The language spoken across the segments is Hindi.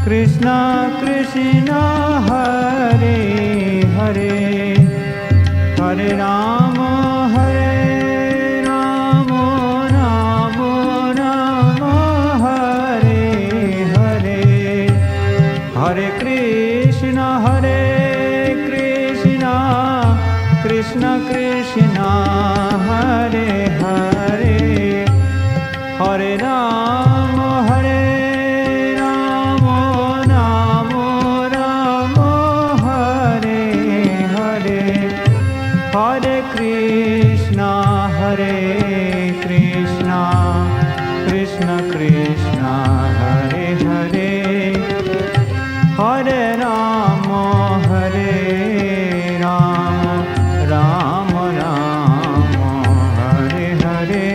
कृष्ण कृष्ण हरे हरे हरे राम राम राम हरे हरे हरे कृष्ण कृष्ण कृष्ण हरे हरे हरे राम राम राम हरे हरे हरे कृष्ण कृष्ण कृष्ण हरे हरे हरे राम राम राम हरे हरे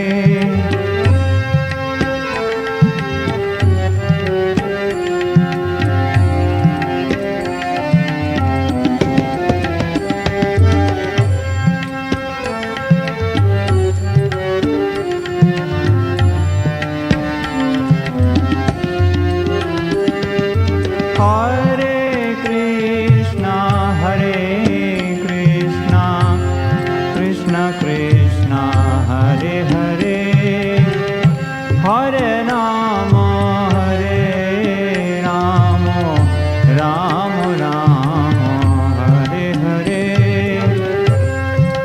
हरे कृष्ण कृष्ण कृष्ण हरे हरे हरे राम राम राम हरे हरे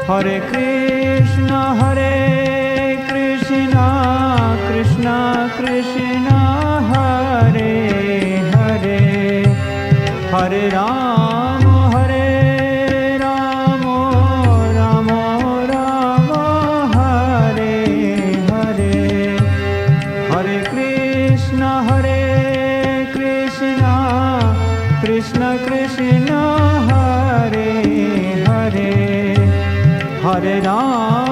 हरे कृष्ण कृष्ण कृष्ण हरे हरे हरे राम राम राम हरे हरे हरे कृष्ण कृष्ण कृष्ण हरे हरे हरे राम